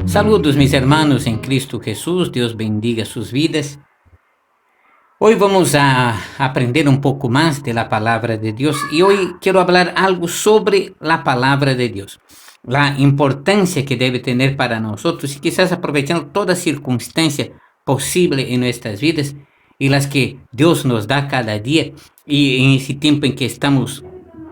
Saludos mis hermanos en Cristo Jesús, Dios bendiga sus vidas. Hoy vamos a aprender un poco más de la palabra de Dios y hoy quiero hablar algo sobre la palabra de Dios, la importancia que debe tener para nosotros y quizás aprovechando toda circunstancia posible en nuestras vidas y las que Dios nos da cada día y en ese tiempo en que estamos,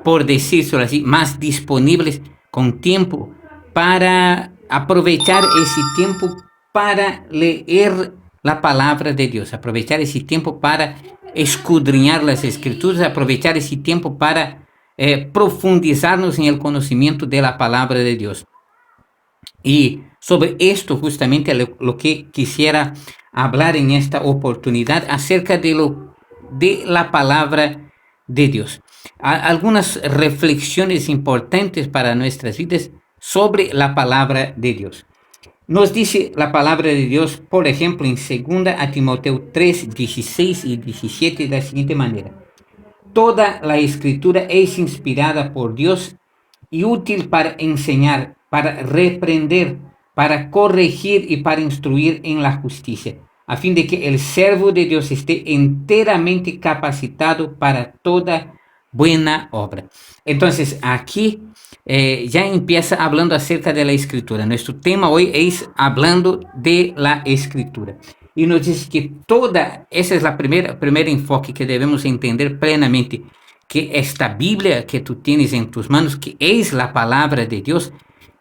por decirlo así, más disponibles con tiempo para aprovechar ese tiempo para leer la palabra de Dios, aprovechar ese tiempo para escudriñar las escrituras, aprovechar ese tiempo para profundizarnos en el conocimiento de la palabra de Dios. Y sobre esto justamente lo que quisiera hablar en esta oportunidad acerca de la palabra de Dios. Algunas reflexiones importantes para nuestras vidas sobre la palabra de Dios. Nos dice la palabra de Dios, por ejemplo, en 2 Timoteo 3, 16 y 17 de la siguiente manera: toda la escritura es inspirada por Dios y útil para enseñar, para reprender, para corregir y para instruir en la justicia, a fin de que el siervo de Dios esté enteramente capacitado para toda buena obra. Entonces, aquí ya empieza hablando acerca de la escritura. Nuestro tema hoy es hablando de la escritura. Y nos dice que esa es la primer enfoque que debemos entender plenamente, que esta Biblia que tú tienes en tus manos, que es la palabra de Dios,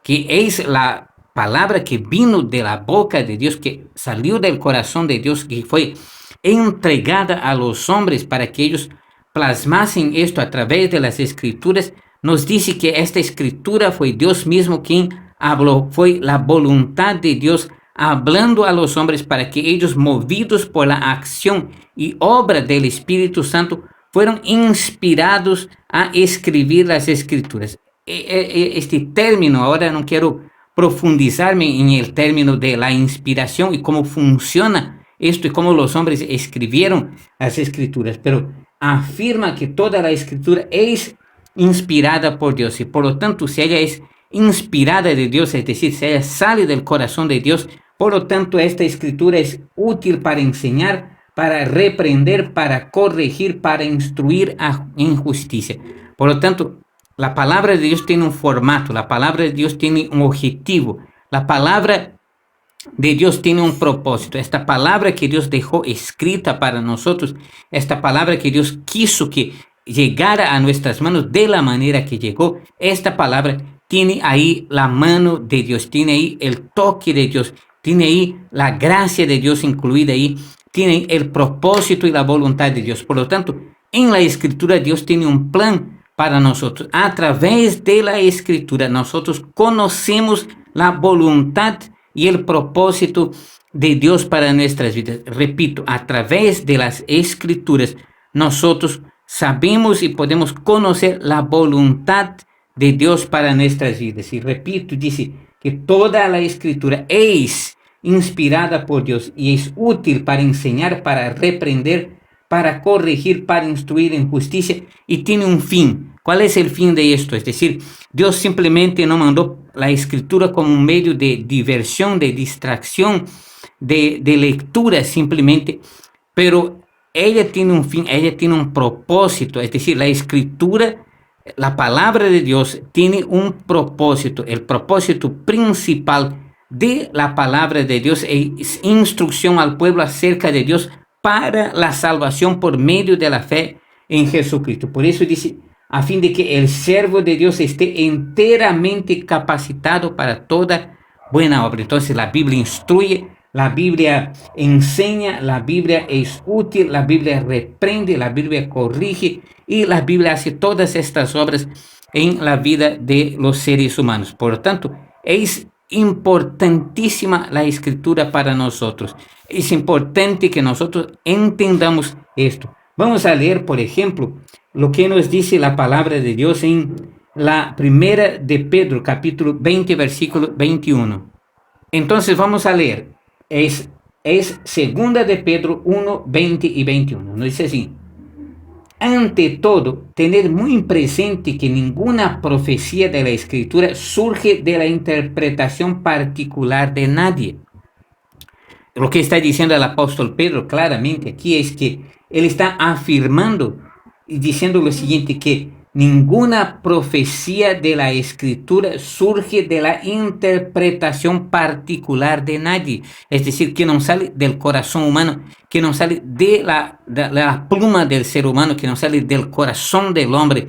que es la palabra que vino de la boca de Dios, que salió del corazón de Dios, que fue entregada a los hombres para que ellos plasmasen esto a través de las escrituras. Nos dice que esta escritura fue Dios mismo quien habló, fue la voluntad de Dios hablando a los hombres para que ellos, movidos por la acción y obra del Espíritu Santo, fueron inspirados a escribir las escrituras. Este término, ahora no quiero profundizarme en el término de la inspiración y cómo funciona esto y cómo los hombres escribieron las escrituras, pero afirma que toda la escritura es inspirada por Dios y por lo tanto, si ella es inspirada de Dios, es decir, si ella sale del corazón de Dios, por lo tanto esta escritura es útil para enseñar, para reprender, para corregir, para instruir en justicia. Por lo tanto, la palabra de Dios tiene un formato, la palabra de Dios tiene un objetivo, la palabra de Dios tiene un propósito. Esta palabra que Dios dejó escrita para nosotros, esta palabra que Dios quiso que llegara a nuestras manos de la manera que llegó, esta palabra tiene ahí la mano de Dios, tiene ahí el toque de Dios, tiene ahí la gracia de Dios incluida ahí, tiene el propósito y la voluntad de Dios. Por lo tanto, en la escritura Dios tiene un plan para nosotros. A través de la escritura nosotros conocemos la voluntad y el propósito de Dios para nuestras vidas. Repito, a través de las escrituras nosotros sabemos y podemos conocer la voluntad de Dios para nuestras vidas. Y repito, dice que toda la escritura es inspirada por Dios y es útil para enseñar, para reprender, para corregir, para instruir en justicia y tiene un fin. ¿Cuál es el fin de esto? Es decir, Dios simplemente no mandó la escritura como un medio de diversión, de distracción, de lectura simplemente, pero ella tiene un fin, ella tiene un propósito. Es decir, la escritura, la palabra de Dios tiene un propósito. El propósito principal de la palabra de Dios es instrucción al pueblo acerca de Dios para la salvación por medio de la fe en Jesucristo. Por eso dice, a fin de que el siervo de Dios esté enteramente capacitado para toda buena obra. Entonces la Biblia instruye, la Biblia enseña, la Biblia es útil, la Biblia reprende, la Biblia corrige y la Biblia hace todas estas obras en la vida de los seres humanos. Por lo tanto, es importantísima la escritura para nosotros. Es importante que nosotros entendamos esto. Vamos a leer, por ejemplo, lo que nos dice la palabra de Dios en la primera de Pedro, capítulo 20, versículo 21. Entonces vamos a leer. Es segunda de Pedro 1, 20 y 21. Nos dice así: ante todo, tener muy presente que ninguna profecía de la Escritura surge de la interpretación particular de nadie. Lo que está diciendo el apóstol Pedro claramente aquí es que él está afirmando y diciendo lo siguiente, que ninguna profecía de la Escritura surge de la interpretación particular de nadie. Es decir, que no sale del corazón humano, que no sale de la pluma del ser humano, que no sale del corazón del hombre.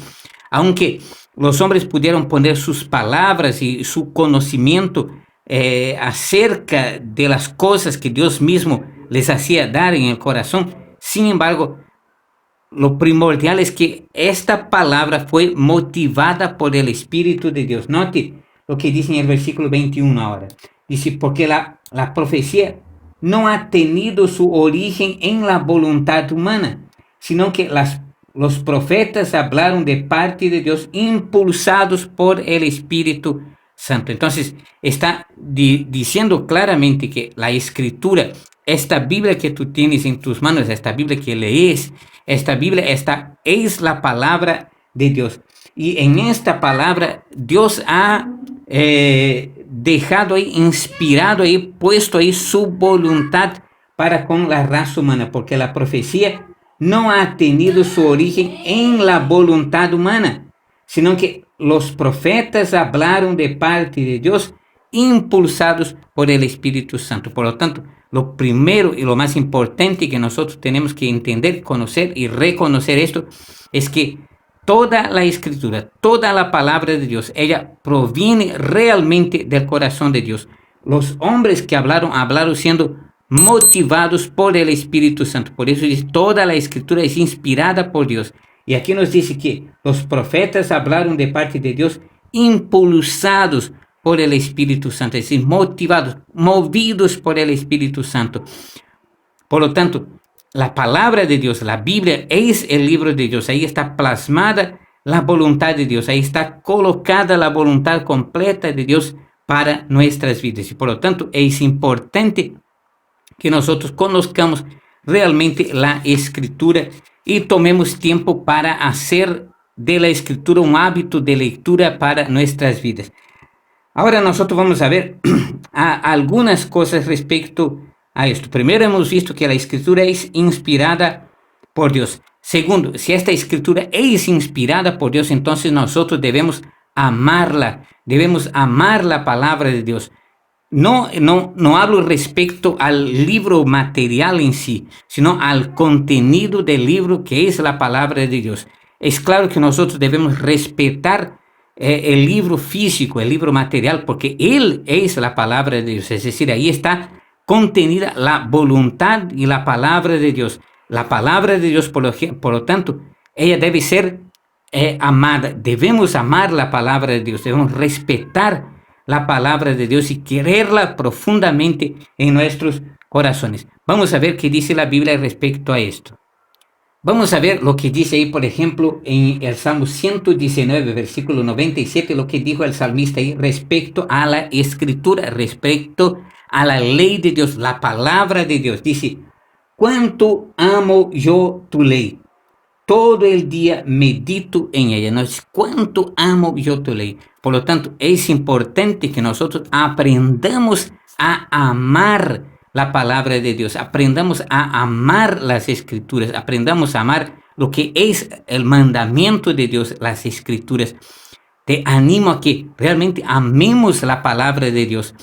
Aunque los hombres pudieron poner sus palabras y su conocimiento acerca de las cosas que Dios mismo les hacía dar en el corazón, sin embargo, lo primordial es que esta palabra fue motivada por el Espíritu de Dios. Note lo que dice en el versículo 21 ahora. Dice, porque la profecía no ha tenido su origen en la voluntad humana, sino que los profetas hablaron de parte de Dios, impulsados por el Espíritu Santo. Entonces, está diciendo claramente que la Escritura, esta Biblia que tú tienes en tus manos, esta Biblia que lees, esta Biblia, esta es la palabra de Dios. Y en esta palabra Dios ha dejado ahí, inspirado ahí, puesto ahí su voluntad para con la raza humana, porque la profecía no ha tenido su origen en la voluntad humana, sino que los profetas hablaron de parte de Dios, impulsados por el Espíritu Santo. Por lo tanto, lo primero y lo más importante que nosotros tenemos que entender, conocer y reconocer esto es que toda la Escritura, toda la palabra de Dios, ella proviene realmente del corazón de Dios. Los hombres que hablaron siendo motivados por el Espíritu Santo. Por eso dice, toda la Escritura es inspirada por Dios. Y aquí nos dice que los profetas hablaron de parte de Dios, impulsados por el Espíritu Santo, es decir, motivados, movidos por el Espíritu Santo. Por lo tanto, la palabra de Dios, la Biblia, es el libro de Dios. Ahí está plasmada la voluntad de Dios. Ahí está colocada la voluntad completa de Dios para nuestras vidas. Y por lo tanto, es importante que nosotros conozcamos realmente la Escritura y tomemos tiempo para hacer de la Escritura un hábito de lectura para nuestras vidas. Ahora nosotros vamos a ver algunas cosas respecto a esto. Primero, hemos visto que la Escritura es inspirada por Dios. Segundo, si esta Escritura es inspirada por Dios, entonces nosotros debemos amarla, debemos amar la palabra de Dios. No hablo respecto al libro material en sí, sino al contenido del libro que es la palabra de Dios. Es claro que nosotros debemos respetar el libro físico, el libro material, porque él es la palabra de Dios. Es decir, ahí está contenida la voluntad y la palabra de Dios. La palabra de Dios, por lo tanto, ella debe ser amada. Debemos amar la palabra de Dios, debemos respetar la palabra de Dios y quererla profundamente en nuestros corazones. Vamos a ver qué dice la Biblia respecto a esto. Vamos a ver lo que dice ahí, por ejemplo, en el Salmo 119, versículo 97, lo que dijo el salmista ahí respecto a la Escritura, respecto a la ley de Dios, la palabra de Dios. Dice, cuánto amo yo tu ley. Todo el día medito en ella. ¿No? Cuánto amo yo tu ley. Por lo tanto, es importante que nosotros aprendamos a amar la palabra de Dios, aprendamos a amar las Escrituras, aprendamos a amar lo que es el mandamiento de Dios, las Escrituras. Te animo a que realmente amemos la palabra de Dios.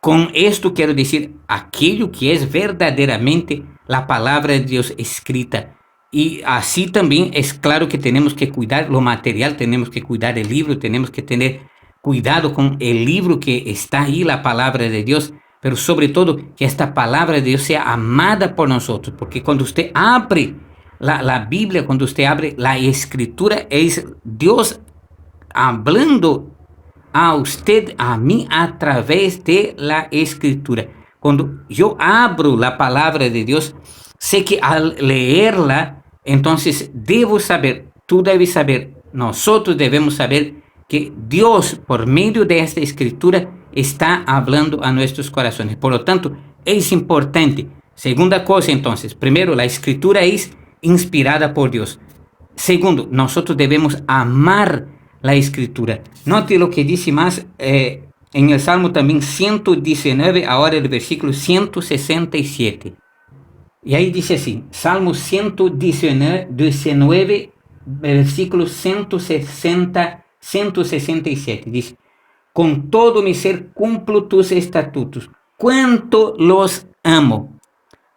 Con esto quiero decir aquello que es verdaderamente la palabra de Dios escrita. Y así también es claro que tenemos que cuidar lo material, tenemos que cuidar el libro, tenemos que tener cuidado con el libro que está ahí, la palabra de Dios, pero sobre todo que esta palabra de Dios sea amada por nosotros, porque cuando usted abre la Biblia, cuando usted abre la Escritura, es Dios hablando a usted, a mí, a través de la Escritura. Cuando yo abro la palabra de Dios, sé que al leerla, entonces debo saber, tú debes saber, nosotros debemos saber que Dios, por medio de esta Escritura, está hablando a nuestros corazones. Por lo tanto, es importante. Segunda cosa, entonces, primero, la Escritura es inspirada por Dios. Segundo, nosotros debemos amar la escritura. Note lo que dice más en el Salmo también 119, ahora el versículo 167. Y ahí dice así, Salmo 119, versículo 167, dice, con todo mi ser cumplo tus estatutos, cuánto los amo.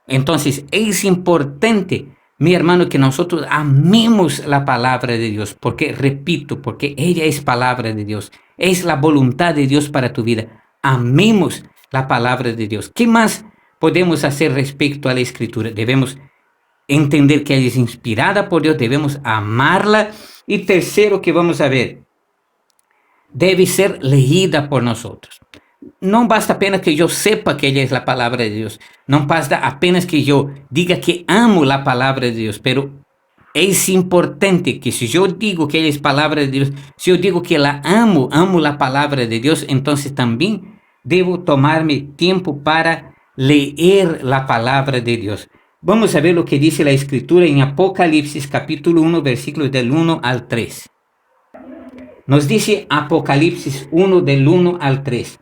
Entonces es importante, mi hermano, que nosotros amemos la palabra de Dios, porque, repito, porque ella es palabra de Dios, es la voluntad de Dios para tu vida. Amemos la palabra de Dios. ¿Qué más podemos hacer respecto a la escritura? Debemos entender que ella es inspirada por Dios, debemos amarla. Y tercero que vamos a ver, debe ser leída por nosotros. No basta apenas que yo sepa que ella es la palabra de Dios. No basta apenas que yo diga que amo la palabra de Dios. Pero es importante que si yo digo que ella es palabra de Dios, si yo digo que la amo la palabra de Dios, entonces también debo tomarme tiempo para leer la palabra de Dios. Vamos a ver lo que dice la Escritura en Apocalipsis capítulo 1, versículos del 1 al 3. Nos dice Apocalipsis 1 del 1 al 3.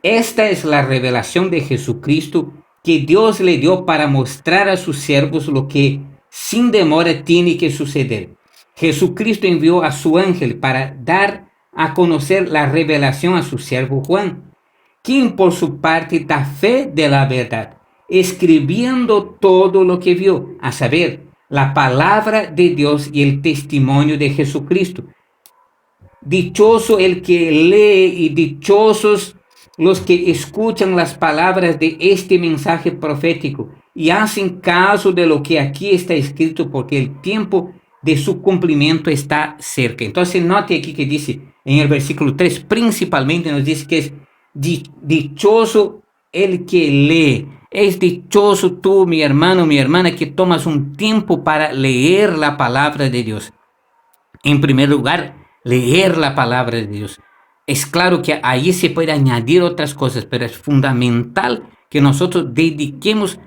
Esta es la revelación de Jesucristo que Dios le dio para mostrar a sus siervos lo que sin demora tiene que suceder. Jesucristo envió a su ángel para dar a conocer la revelación a su siervo Juan, quien por su parte da fe de la verdad, escribiendo todo lo que vio, a saber, la palabra de Dios y el testimonio de Jesucristo. Dichoso el que lee y dichosos los que escuchan las palabras de este mensaje profético y hacen caso de lo que aquí está escrito, porque el tiempo de su cumplimiento está cerca. Entonces note aquí que dice en el versículo 3, principalmente nos dice que es dichoso el que lee. Es dichoso tú, mi hermano, mi hermana, que tomas un tiempo para leer la palabra de Dios. En primer lugar, leer la palabra de Dios. Es claro que ahí se puede añadir otras cosas, pero es fundamental que nosotros dediquemos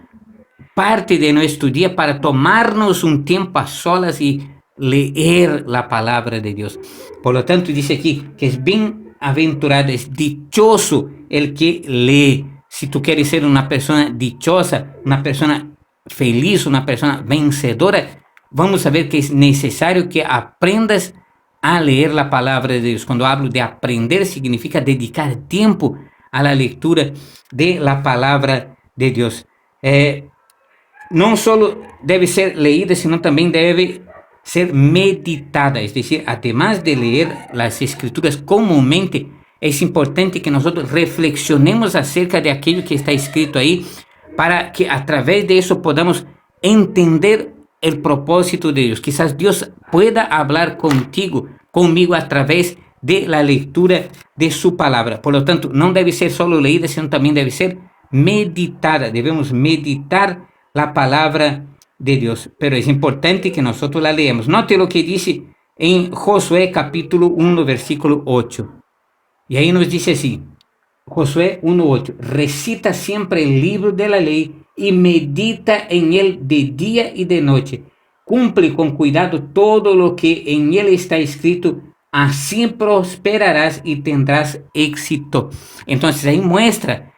parte de nuestro día para tomarnos un tiempo a solas y leer la palabra de Dios. Por lo tanto, dice aquí que es bienaventurado, es dichoso el que lee. Si tú quieres ser una persona dichosa, una persona feliz, una persona vencedora, vamos a ver que es necesario que aprendas a leer la palabra de Dios. Cuando hablo de aprender, significa dedicar tiempo a la lectura de la palabra de Dios. No solo debe ser leída, sino también debe ser meditada. Es decir, además de leer las escrituras comúnmente, es importante que nosotros reflexionemos acerca de aquello que está escrito ahí, para que a través de eso podamos entender el propósito de Dios. Quizás Dios pueda hablar conmigo a través de la lectura de su palabra. Por lo tanto, no debe ser solo leída, sino también debe ser meditada. Debemos meditar la palabra de Dios, pero es importante que nosotros la leamos. Note lo que dice en Josué capítulo 1, versículo 8. Y ahí nos dice así, Josué 1:8, recita siempre el libro de la ley y medita en él de día y de noche. Cumple con cuidado todo lo que en él está escrito, así prosperarás y tendrás éxito. Entonces ahí muestra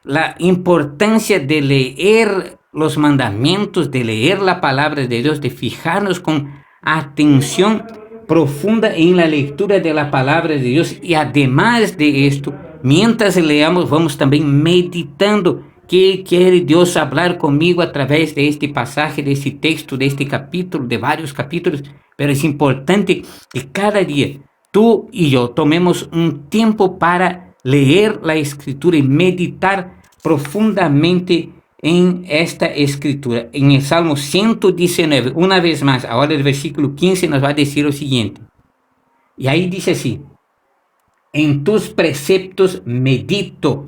la importancia de leer los mandamientos, de leer la palabra de Dios, de fijarnos con atención profunda en la lectura de la palabra de Dios. Y además de esto, mientras leamos, vamos también meditando qué quiere Dios hablar conmigo a través de este pasaje, de este texto, de este capítulo, de varios capítulos. Pero es importante que cada día tú y yo tomemos un tiempo para leer la escritura y meditar profundamente en esta escritura. En el Salmo 119, una vez más, ahora el versículo 15 nos va a decir lo siguiente. Y ahí dice así, en tus preceptos medito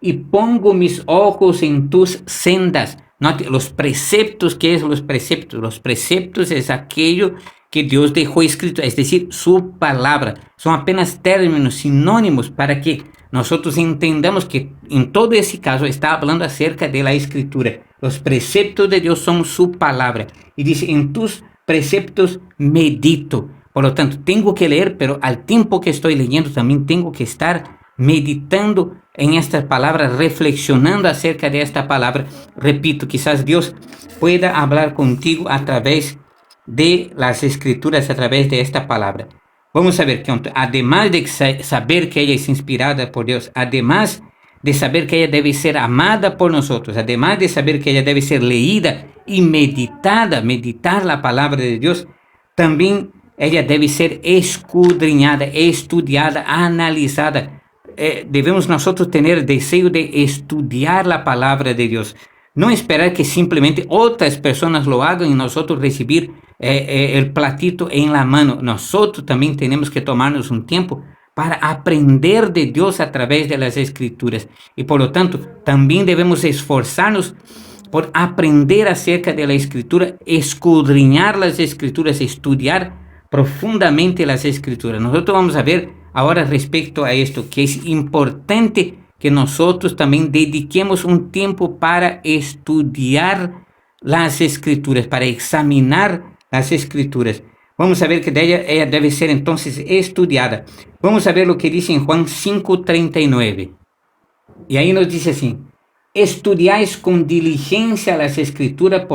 y pongo mis ojos en tus sendas. Note, los preceptos, ¿qué es los preceptos? Los preceptos es aquello que Dios dejó escrito, es decir, su palabra. Son apenas términos, sinónimos, para que nosotros entendamos que en todo ese caso está hablando acerca de la escritura. Los preceptos de Dios son su palabra. Y dice, en tus preceptos medito. Por lo tanto, tengo que leer, pero al tiempo que estoy leyendo también tengo que estar meditando en estas palabras, reflexionando acerca de esta palabra. Repito, quizás Dios pueda hablar contigo a través de las escrituras, a través de esta palabra. Vamos a ver que además de saber que ella es inspirada por Dios, además de saber que ella debe ser amada por nosotros, además de saber que ella debe ser leída y meditada, meditar la palabra de Dios, también ella debe ser escudriñada, estudiada, analizada. Debemos nosotros tener deseo de estudiar la palabra de Dios. No esperar que simplemente otras personas lo hagan y nosotros recibir el platito en la mano. Nosotros también tenemos que tomarnos un tiempo para aprender de Dios a través de las Escrituras. Y por lo tanto, también debemos esforzarnos por aprender acerca de la Escritura, escudriñar las Escrituras, estudiar profundamente las Escrituras. Nosotros vamos a ver ahora respecto a esto, que es importante que nosotros también dediquemos un tiempo para estudiar las Escrituras, para examinar las Escrituras. Vamos a ver que ella debe ser entonces estudiada. Vamos a ver lo que dice en Juan 5:39. Y ahí nos dice así: estudiáis con diligencia las Escrituras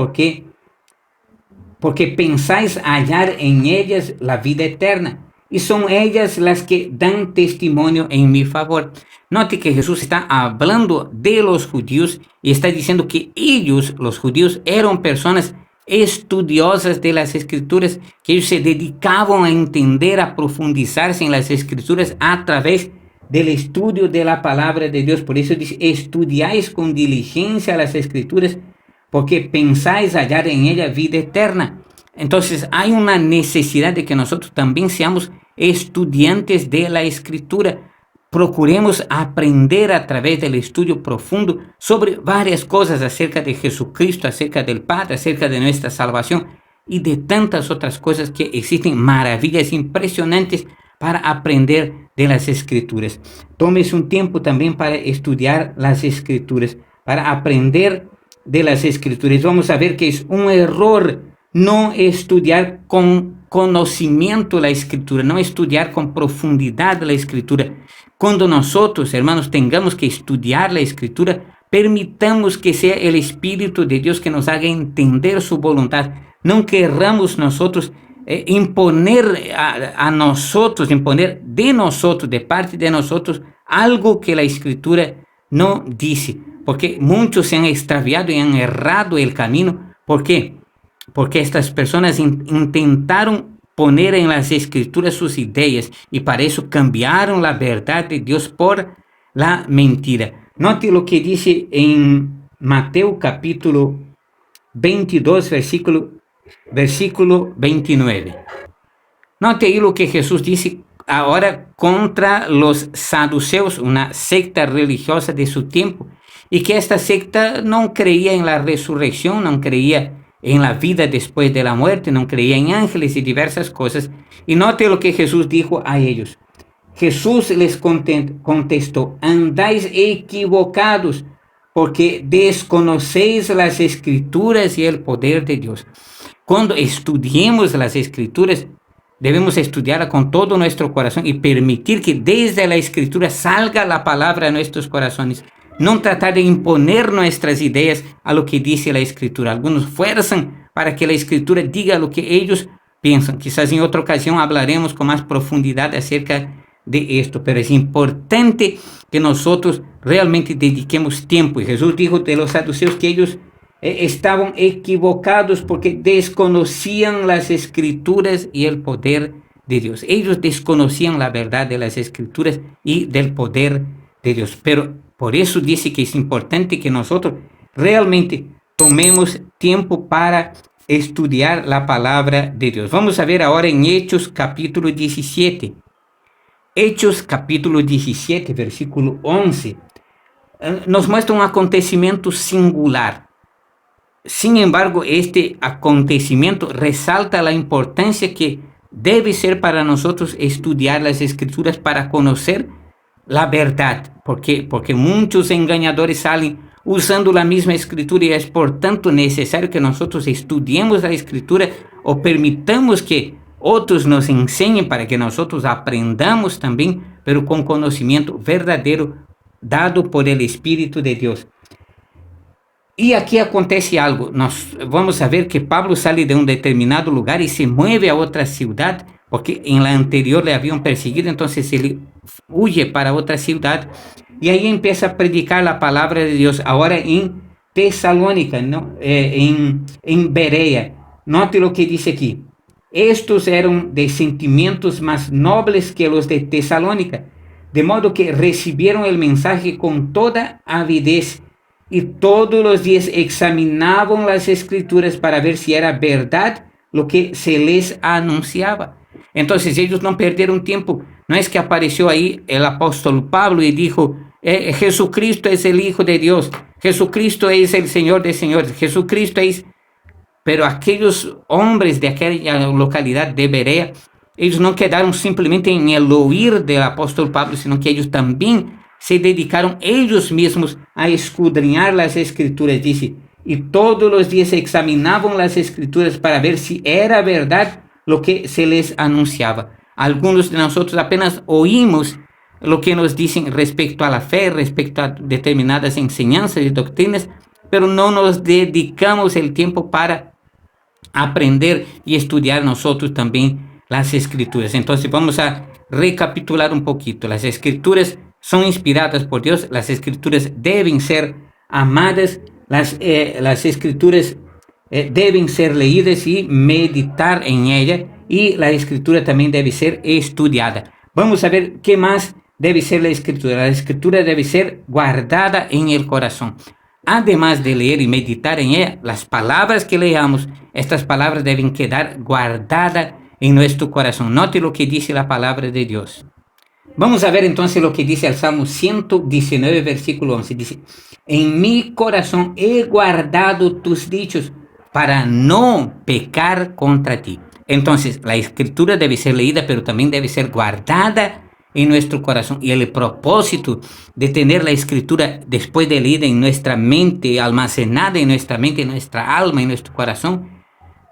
porque pensáis hallar en ellas la vida eterna, y son ellas las que dan testimonio en mi favor. Note que Jesús está hablando de los judíos y está diciendo que ellos, los judíos, eran personas estudiosas de las Escrituras, que ellos se dedicaban a entender, a profundizarse en las Escrituras a través del estudio de la palabra de Dios. Por eso dice: estudiáis con diligencia las Escrituras porque pensáis hallar en ella vida eterna. Entonces hay una necesidad de que nosotros también seamos estudiantes de la Escritura. Procuremos aprender a través del estudio profundo sobre varias cosas acerca de Jesucristo, acerca del Padre, acerca de nuestra salvación y de tantas otras cosas que existen, maravillas impresionantes para aprender de las Escrituras. Tómese un tiempo también para estudiar las Escrituras, para aprender de las Escrituras. Vamos a ver que es un error no estudiar con conocimiento la Escritura, no estudiar con profundidad la Escritura. Cuando nosotros, hermanos, tengamos que estudiar la Escritura, permitamos que sea el Espíritu de Dios que nos haga entender su voluntad. No querramos nosotros imponer a nosotros, imponer de nosotros, de parte de nosotros, algo que la Escritura no dice. Porque muchos se han extraviado y han errado el camino. ¿Por qué? Porque estas personas intentaron poner en las Escrituras sus ideas y para eso cambiaron la verdad de Dios por la mentira. Note lo que dice en Mateo capítulo 22, versículo 29. Note ahí lo que Jesús dice ahora contra los saduceos, una secta religiosa de su tiempo, y que esta secta no creía en la resurrección, no creía en la vida después de la muerte, no creía en ángeles y diversas cosas. Y note lo que Jesús dijo a ellos. Jesús les contestó: andáis equivocados, porque desconocéis las Escrituras y el poder de Dios. Cuando estudiemos las Escrituras, debemos estudiarla con todo nuestro corazón y permitir que desde la Escritura salga la palabra a nuestros corazones. No tratar de imponer nuestras ideas a lo que dice la Escritura. Algunos fuerzan para que la Escritura diga lo que ellos piensan. Quizás en otra ocasión hablaremos con más profundidad acerca de esto, pero es importante que nosotros realmente dediquemos tiempo. Y Jesús dijo de los saduceos que ellos estaban equivocados porque desconocían las Escrituras y el poder de Dios. Ellos desconocían la verdad de las Escrituras y del poder de Dios. Pero por eso dice que es importante que nosotros realmente tomemos tiempo para estudiar la palabra de Dios. Vamos a ver ahora en Hechos capítulo 17. Hechos capítulo 17, versículo 11. Nos muestra un acontecimiento singular. Sin embargo, este acontecimiento resalta la importancia que debe ser para nosotros estudiar las Escrituras para conocer la verdad. ¿Por qué? Porque muchos engañadores salen usando la misma escritura, y es por tanto necesario que nosotros estudiemos la escritura o permitamos que otros nos enseñen para que nosotros aprendamos también, pero con conocimiento verdadero dado por el Espíritu de Dios. Y aquí acontece algo, nós vamos a ver que Pablo sale de un determinado lugar y se mueve a otra ciudad, porque en la anterior le habían perseguido, entonces él huye para otra ciudad y ahí empieza a predicar la palabra de Dios, ahora en Tesalónica, ¿no? En Berea. Note lo que dice aquí. Estos eran de sentimientos más nobles que los de Tesalónica, de modo que recibieron el mensaje con toda avidez y todos los días examinaban las escrituras para ver si era verdad lo que se les anunciaba. Entonces ellos no perdieron tiempo. No es que apareció ahí el apóstol Pablo y dijo, Jesucristo es el Hijo de Dios, Jesucristo es el Señor de señores, Jesucristo es... Pero aquellos hombres de aquella localidad de Berea, ellos no quedaron simplemente en el oír del apóstol Pablo, sino que ellos también se dedicaron ellos mismos a escudriñar las escrituras, dice, y todos los días examinaban las escrituras para ver si era verdad lo que se les anunciaba. Algunos de nosotros apenas oímos lo que nos dicen respecto a la fe, respecto a determinadas enseñanzas y doctrinas, pero no nos dedicamos el tiempo para aprender y estudiar nosotros también las escrituras. Entonces vamos a recapitular un poquito. Las escrituras son inspiradas por Dios, las escrituras deben ser amadas, las escrituras deben ser leídas y meditar en ella, y la escritura también debe ser estudiada. Vamos a ver qué más debe ser la escritura. La escritura debe ser guardada en el corazón. Además de leer y meditar en ella, las palabras que leamos, estas palabras deben quedar guardadas en nuestro corazón. Note lo que dice la palabra de Dios. Vamos a ver entonces lo que dice el Salmo 119, versículo 11. Dice, en mi corazón he guardado tus dichos para no pecar contra ti. Entonces, la escritura debe ser leída, pero también debe ser guardada en nuestro corazón. Y el propósito de tener la escritura después de leída en nuestra mente, almacenada en nuestra mente, en nuestra alma, en nuestro corazón,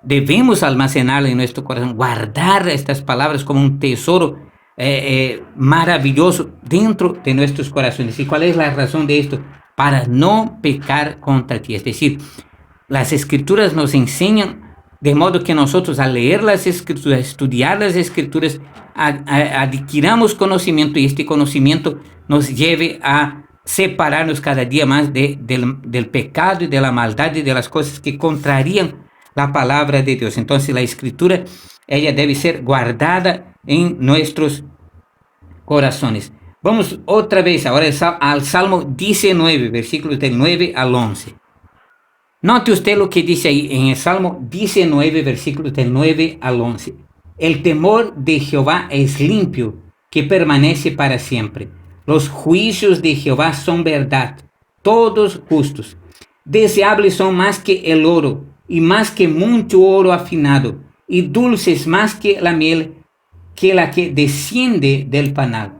debemos almacenarla en nuestro corazón, guardar estas palabras como un tesoro maravilloso dentro de nuestros corazones. ¿Y cuál es la razón de esto? Para no pecar contra ti. Es decir, las escrituras nos enseñan de modo que nosotros al leer las escrituras, estudiar las escrituras, adquiramos conocimiento, y este conocimiento nos lleve a separarnos cada día más del pecado y de la maldad y de las cosas que contrarían la palabra de Dios. Entonces la escritura, ella debe ser guardada en nuestros corazones. Vamos otra vez ahora al Salmo 19, versículos del 9 al 11. Note usted lo que dice ahí en el Salmo 19, versículos del 9 al 11. El temor de Jehová es limpio, que permanece para siempre. Los juicios de Jehová son verdad, todos justos. Deseables son más que el oro, y más que mucho oro afinado, y dulces más que la miel, que la que desciende del panal.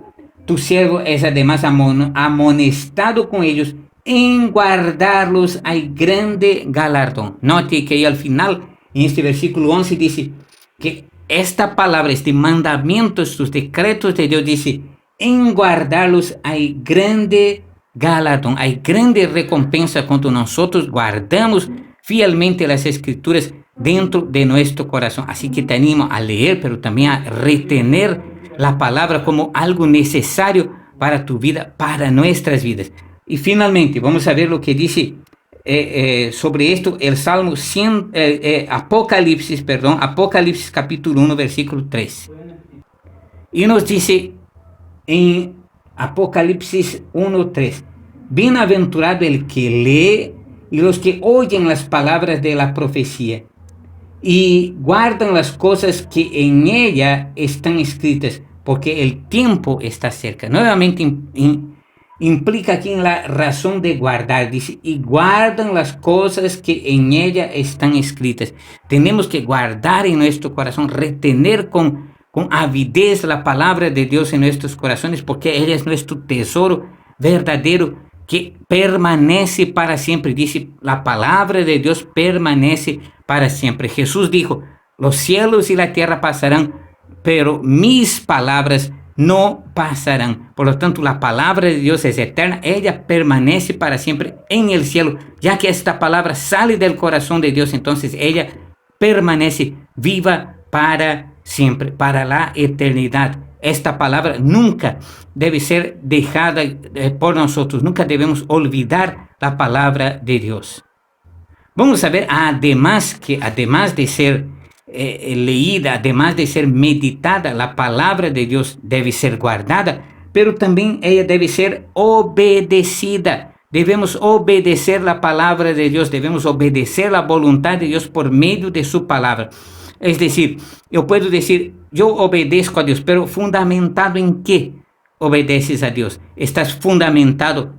Tu siervo es además amonestado con ellos. En guardarlos hay grande galardón. Note que ahí al final, en este versículo 11, dice que esta palabra, este mandamiento, estos decretos de Dios, dice, en guardarlos hay grande galardón, hay grande recompensa cuando nosotros guardamos fielmente las escrituras dentro de nuestro corazón. Así que te animo a leer, pero también a retener la palabra como algo necesario para tu vida, para nuestras vidas. Y finalmente, vamos a ver lo que dice sobre esto el Salmo Apocalipsis capítulo 1, versículo 3. Y nos dice en Apocalipsis 1, 3, bienaventurado el que lee y los que oyen las palabras de la profecía y guardan las cosas que en ella están escritas, porque el tiempo está cerca. Nuevamente implica aquí en la razón de guardar, dice, y guardan las cosas que en ella están escritas. Tenemos que guardar en nuestro corazón, retener con avidez la palabra de Dios en nuestros corazones, porque ella es nuestro tesoro verdadero que permanece para siempre. Dice, la palabra de Dios permanece para siempre. Jesús dijo, los cielos y la tierra pasarán, pero mis palabras no pasarán. Por lo tanto, la palabra de Dios es eterna, ella permanece para siempre en el cielo, ya que esta palabra sale del corazón de Dios, entonces ella permanece viva para siempre, para la eternidad. Esta palabra nunca debe ser dejada por nosotros, nunca debemos olvidar la palabra de Dios. Vamos a ver, además de ser leída, además de ser meditada, la palabra de Dios debe ser guardada, pero también ella debe ser obedecida. Debemos obedecer la palabra de Dios, debemos obedecer la voluntad de Dios por medio de su palabra. Es decir, yo puedo decir, yo obedezco a Dios, pero ¿fundamentado en qué obedeces a Dios? Estás fundamentado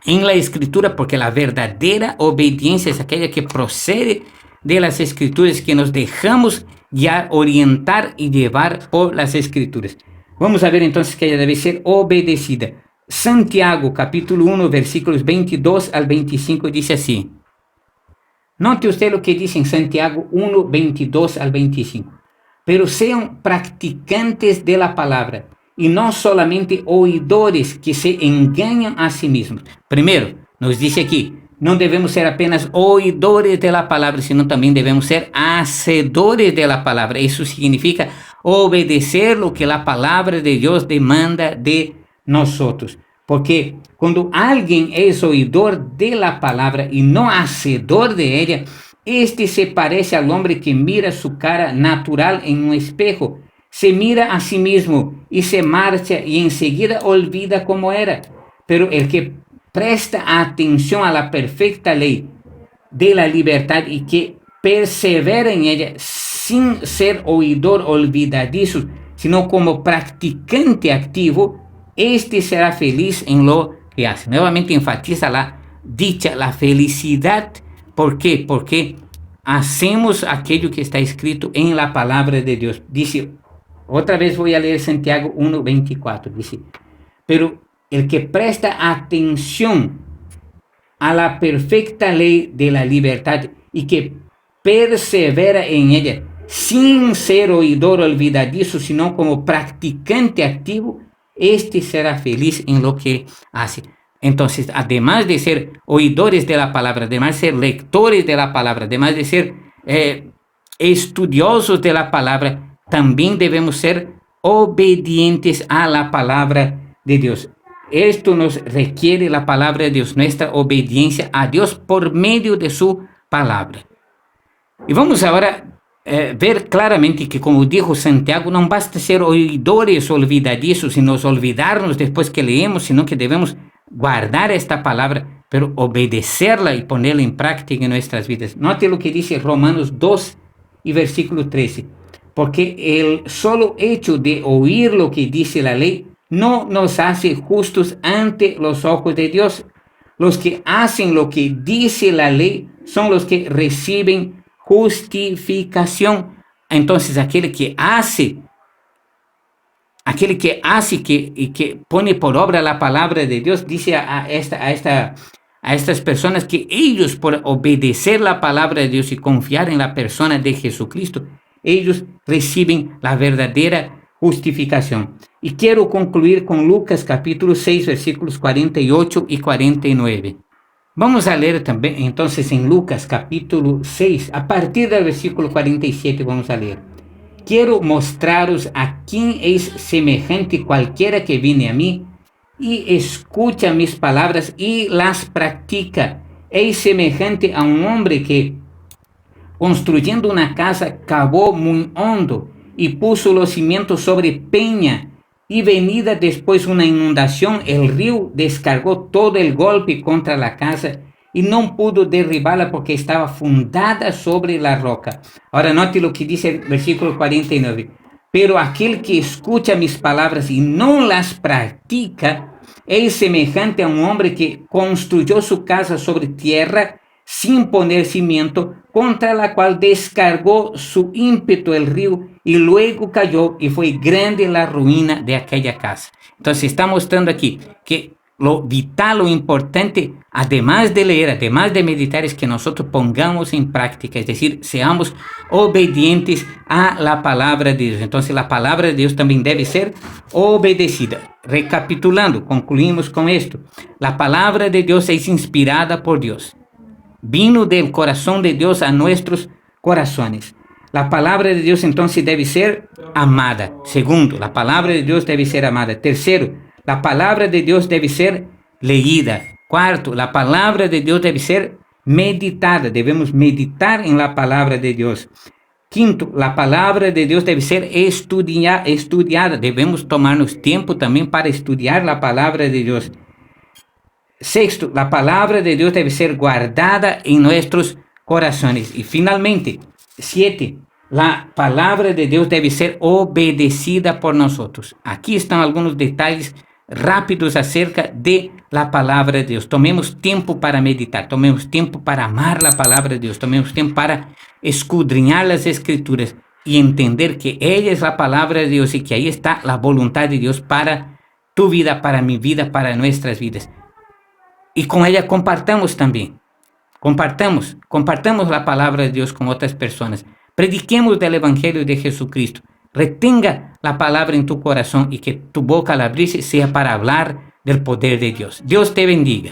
en la Escritura, porque la verdadera obediencia es aquella que procede de las Escrituras, que nos dejamos ya orientar y llevar por las Escrituras. Vamos a ver entonces que ella debe ser obedecida. Santiago, capítulo 1, versículos 22 al 25, dice así. Note usted lo que dice en Santiago 1, 22 al 25. Pero sean practicantes de la palabra y no solamente oidores que se engañan a sí mismos. Primero, nos dice aquí, no debemos ser apenas oidores de la palabra, sino también debemos ser hacedores de la palabra. Eso significa obedecer lo que la palabra de Dios demanda de nosotros. Porque cuando alguien es oidor de la palabra y no hacedor de ella, este se parece al hombre que mira su cara natural en un espejo, se mira a sí mismo y se marcha y enseguida olvida cómo era. Pero el que presta atención a la perfecta ley de la libertad y que persevera en ella sin ser oidor olvidadizo, sino como practicante activo, este será feliz en lo que hace. Nuevamente enfatiza la dicha, la felicidad. ¿Por qué? Porque hacemos aquello que está escrito en la palabra de Dios. Dice, otra vez voy a leer Santiago 1:24. Dice, pero el que presta atención a la perfecta ley de la libertad y que persevera en ella, sin ser oidor olvidadizo, sino como practicante activo, este será feliz en lo que hace. Entonces, además de ser oidores de la palabra, además de ser lectores de la palabra, además de ser estudiosos de la palabra, también debemos ser obedientes a la palabra de Dios. Esto nos requiere la palabra de Dios, nuestra obediencia a Dios por medio de su palabra. Y vamos ahora ver claramente que, como dijo Santiago, no basta ser oidores olvidadizos y nos olvidarnos después que leemos, sino que debemos guardar esta palabra, pero obedecerla y ponerla en práctica en nuestras vidas. Note lo que dice Romanos 2 y versículo 13. Porque el solo hecho de oír lo que dice la ley no nos hace justos ante los ojos de Dios. Los que hacen lo que dice la ley son los que reciben justificación. Entonces aquel que hace y que pone por obra la palabra de Dios, dice a estas personas que ellos, por obedecer la palabra de Dios y confiar en la persona de Jesucristo, ellos reciben la verdadera justificación. Y quiero concluir con Lucas capítulo 6, versículos 48 y 49. Vamos a leer también entonces en Lucas capítulo 6, a partir del versículo 47 vamos a leer. Quiero mostraros a quién es semejante cualquiera que viene a mí y escucha mis palabras y las practica. Es semejante a un hombre que, construyendo una casa, cavó muy hondo y puso los cimientos sobre peña. Y venida después una inundación, el río descargó todo el golpe contra la casa y no pudo derribarla porque estaba fundada sobre la roca. Ahora note lo que dice el versículo 49. Pero aquel que escucha mis palabras y no las practica es semejante a un hombre que construyó su casa sobre tierra sin poner cimiento, contra la cual descargó su ímpetu el río y luego cayó y fue grande la ruina de aquella casa. Entonces está mostrando aquí que lo vital, lo importante, además de leer, además de meditar, es que nosotros pongamos en práctica, es decir, seamos obedientes a la palabra de Dios. Entonces la palabra de Dios también debe ser obedecida. Recapitulando, concluimos con esto. La palabra de Dios es inspirada por Dios. Vino del corazón de Dios a nuestros corazones. La palabra de Dios entonces debe ser amada. Segundo, la palabra de Dios debe ser amada. Tercero, la palabra de Dios debe ser leída. Cuarto, la palabra de Dios debe ser meditada. Debemos meditar en la palabra de Dios. Quinto, la palabra de Dios debe ser estudiada. Debemos tomarnos tiempo también para estudiar la palabra de Dios. Sexto, la palabra de Dios debe ser guardada en nuestros corazones. Y finalmente, 7. La palabra de Dios debe ser obedecida por nosotros. Aquí están algunos detalles rápidos acerca de la palabra de Dios. Tomemos tiempo para meditar, tomemos tiempo para amar la palabra de Dios, tomemos tiempo para escudriñar las escrituras y entender que ella es la palabra de Dios y que ahí está la voluntad de Dios para tu vida, para mi vida, para nuestras vidas. Y con ella compartamos también. Compartamos la palabra de Dios con otras personas. Prediquemos del Evangelio de Jesucristo. Retenga la palabra en tu corazón y que tu boca al abrirse sea para hablar del poder de Dios. Dios te bendiga.